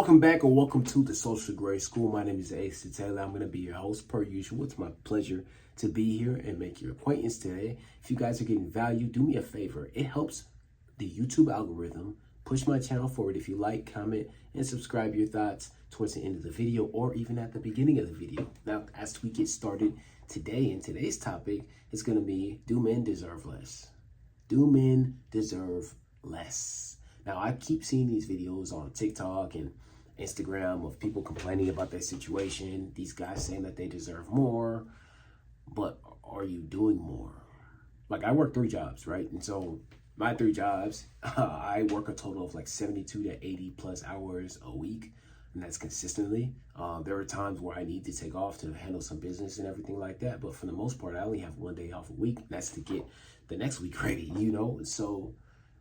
Welcome back or welcome to the Social Grade School. My name is Ace Taylor. I'm going to be your host per usual. It's my pleasure to be here and make your acquaintance today. If you guys are getting value, do me a favor. It helps the YouTube algorithm push my channel forward if you like, comment, and subscribe your thoughts towards the end of the video or even at the beginning of the video. Now, as we get started today, in today's topic is going to be, do men deserve less? Do men deserve less? Now, I keep seeing these videos on TikTok and Instagram of people complaining about their situation. These guys saying that they deserve more, but are you doing more? Like, I work 3 jobs, right? And so my 3 jobs, I work a total of like 72 to 80 plus hours a week, and that's consistently. There are times where I need to take off to handle some business and everything like that, but for the most part, I only have 1 day off a week, and that's to get the next week ready, you know? So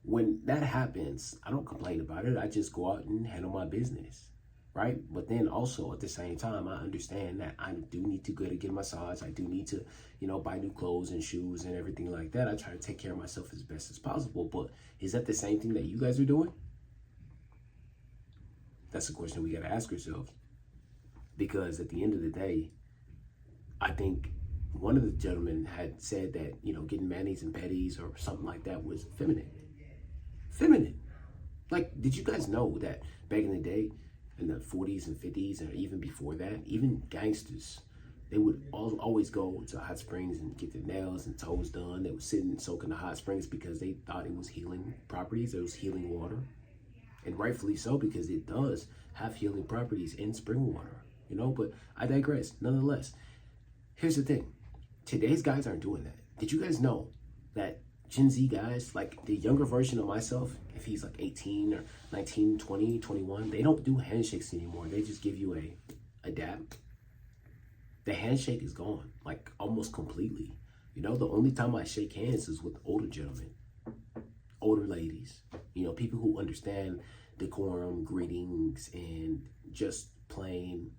when that happens, I don't complain about it. I just go out and handle my business, right? But then also at the same time, I understand that I do need to go to get a massage. I do need to, buy new clothes and shoes and everything like that. I try to take care of myself as best as possible. But is that the same thing that you guys are doing? That's a question we got to ask ourselves. Because at the end of the day, I think one of the gentlemen had said that, getting manis and petties or something like that was feminine. Like, did you guys know that back in the day, in the 40s and 50s, and even before that, even gangsters, they would always go to hot springs and get their nails and toes done. They would sit and soak in the hot springs because they thought it was healing properties. It was healing water. And rightfully so, because it does have healing properties in spring water, but I digress. Nonetheless, here's the thing. Today's guys aren't doing that. Did you guys know that Gen Z guys, like the younger version of myself, if he's like 18 or 19, 20, 21, they don't do handshakes anymore. They just give you a dab. The handshake is gone, like almost completely. The only time I shake hands is with older gentlemen, older ladies, people who understand decorum, greetings, and just plain,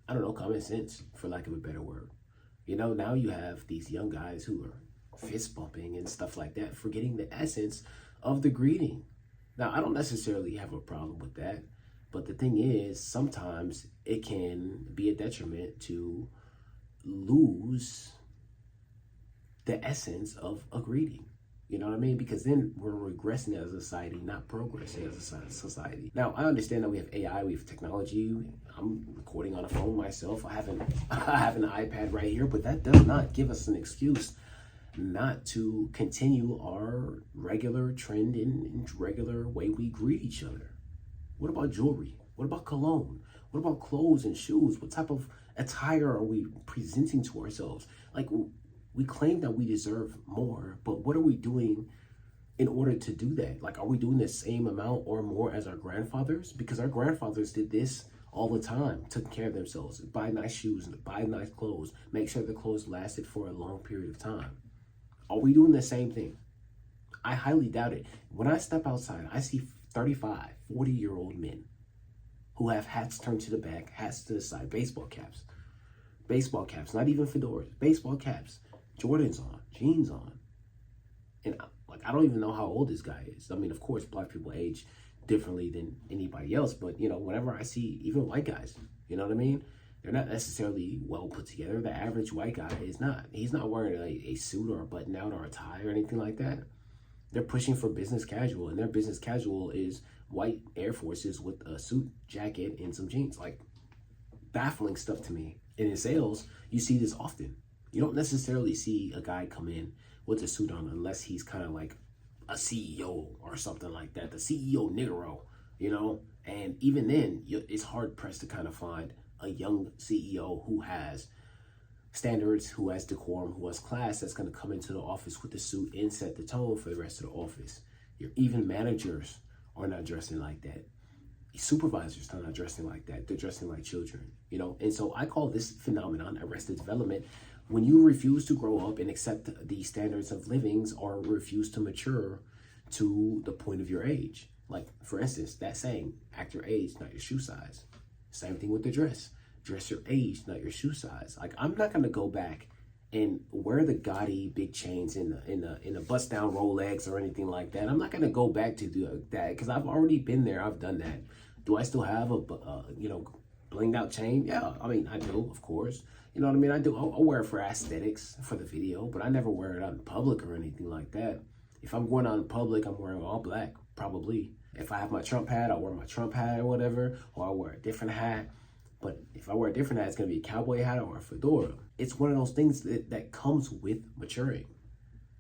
common sense, for lack of a better word. Now you have these young guys who are fist bumping and stuff like that, forgetting the essence of the greeting. Now, I don't necessarily have a problem with that, but the thing is, sometimes it can be a detriment to lose the essence of a greeting. You know what I mean? Because then we're regressing as a society, not progressing as a society. Now, I understand that we have AI, we have technology. I'm recording on a phone myself. I have an iPad right here, but that does not give us an excuse not to continue our regular trend and regular way we greet each other. What about jewelry? What about cologne? What about clothes and shoes? What type of attire are we presenting to ourselves? Like, we claim that we deserve more, but what are we doing in order to do that? Like, are we doing the same amount or more as our grandfathers? Because our grandfathers did this all the time, took care of themselves, buy nice shoes, buy nice clothes, make sure the clothes lasted for a long period of time. Are we doing the same thing? I highly doubt it. When I step outside, I see 35, 40-year-old men who have hats turned to the back, hats to the side, baseball caps, not even fedoras, baseball caps, Jordans on, jeans on. And I don't even know how old this guy is. I mean, of course, Black people age differently than anybody else, but whenever I see even white guys, you know what I mean? They're not necessarily well put together. The average white guy is not. He's not wearing a suit or a button down or a tie or anything like that. They're pushing for business casual, and their business casual is white Air Forces with a suit, jacket, and some jeans. Like, baffling stuff to me. And in sales, you see this often. You don't necessarily see a guy come in with a suit on unless he's kind of like a CEO or something like that. The CEO Negro, And even then, it's hard pressed to kind of find a young CEO who has standards, who has decorum, who has class, that's going to come into the office with the suit and set the tone for the rest of the office. Even managers are not dressing like that. Supervisors are not dressing like that. They're dressing like children, And so I call this phenomenon arrested development. When you refuse to grow up and accept the standards of livings or refuse to mature to the point of your age. Like, for instance, that saying, act your age, not your shoe size. Same thing with the dress. Dress your age, not your shoe size. Like, I'm not gonna go back and wear the gaudy big chains in a bust down Rolex or anything like that. I'm not gonna go back to do that because I've already been there. I've done that. Do I still have a blinged out chain? Yeah, I mean, I do, of course. You know what I mean? I do. I'll wear it for aesthetics, for the video, but I never wear it out in public or anything like that. If I'm going out in public, I'm wearing all black, probably. If I have my Trump hat, I'll wear my Trump hat or whatever, or I'll wear a different hat. But if I wear a different hat, it's going to be a cowboy hat or a fedora. It's one of those things that comes with maturing.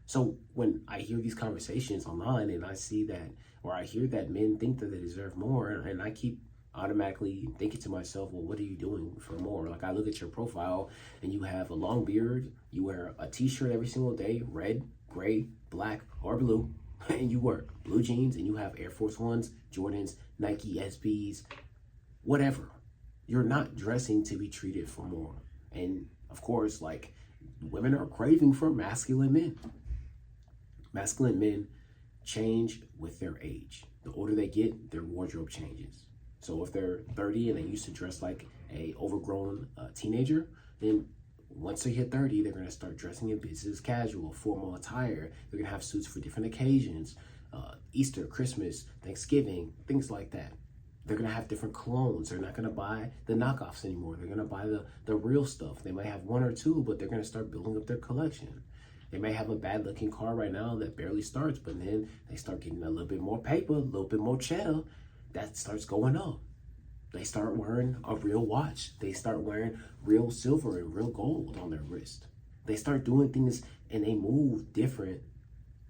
So when I hear these conversations online and I see that, or I hear that men think that they deserve more, and I keep automatically thinking to myself, well, what are you doing for more? Like, I look at your profile and you have a long beard, you wear a t-shirt every single day, red, gray, black, or blue, and you wear blue jeans and you have Air Force Ones, Jordans, Nike SBs, whatever. You're not dressing to be treated for more. And of course, like, women are craving for masculine men. Masculine men change with their age. The older they get, their wardrobe changes. So if they're 30 and they used to dress like a overgrown teenager, then once they hit 30, they're going to start dressing in business casual, formal attire. They're going to have suits for different occasions, Easter, Christmas, Thanksgiving, things like that. They're going to have different colognes. They're not going to buy the knockoffs anymore. They're going to buy the real stuff. They might have one or two, but they're going to start building up their collection. They may have a bad looking car right now that barely starts, but then they start getting a little bit more paper, a little bit more cheddar. That starts going up. They start wearing a real watch. They start wearing real silver and real gold on their wrist. They start doing things and they move different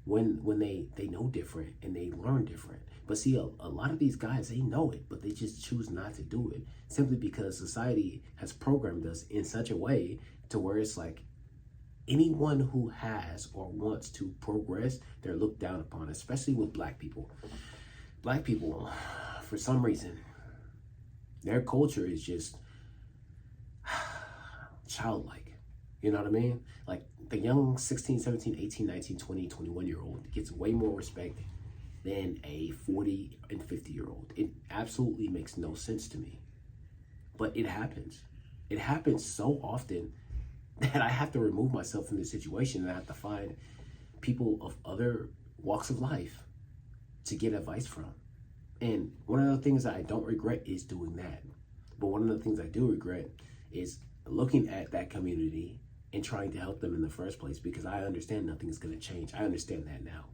when they know different and they learn different. But see, a lot of these guys, they know it, but they just choose not to do it simply because society has programmed us in such a way to where it's like anyone who has or wants to progress, they're looked down upon, especially with black people. Black people, for some reason, their culture is just childlike. You know what I mean? Like, the young 16, 17, 18, 19, 20, 21-year-old gets way more respect than a 40 and 50-year-old. It absolutely makes no sense to me. But it happens. It happens so often that I have to remove myself from the situation and I have to find people of other walks of life to get advice from. And one of the things that I don't regret is doing that. But one of the things I do regret is looking at that community and trying to help them in the first place, because I understand nothing's going to change. I understand that now.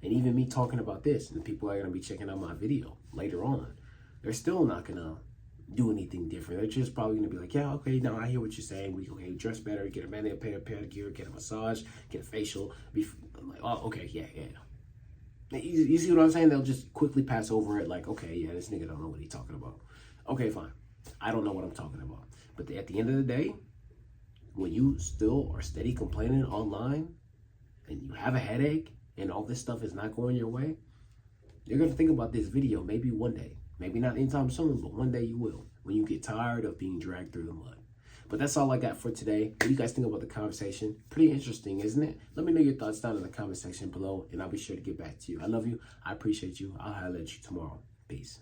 And even me talking about this, and people are going to be checking out my video later on, they're still not going to do anything different. They're just probably going to be like, yeah, okay, no, I hear what you're saying. We dress better, get a manicure, pedicure, get a massage, get a facial. I'm like, oh, okay, yeah. You see what I'm saying? They'll just quickly pass over it like, okay, yeah, this nigga don't know what he's talking about. Okay, fine. I don't know what I'm talking about. But at the end of the day, when you still are steady complaining online and you have a headache and all this stuff is not going your way, you're going to think about this video maybe one day. Maybe not anytime soon, but one day you will, when you get tired of being dragged through the mud. But that's all I got for today. What do you guys think about the conversation? Pretty interesting, isn't it? Let me know your thoughts down in the comment section below, and I'll be sure to get back to you. I love you. I appreciate you. I'll holler at you tomorrow. Peace.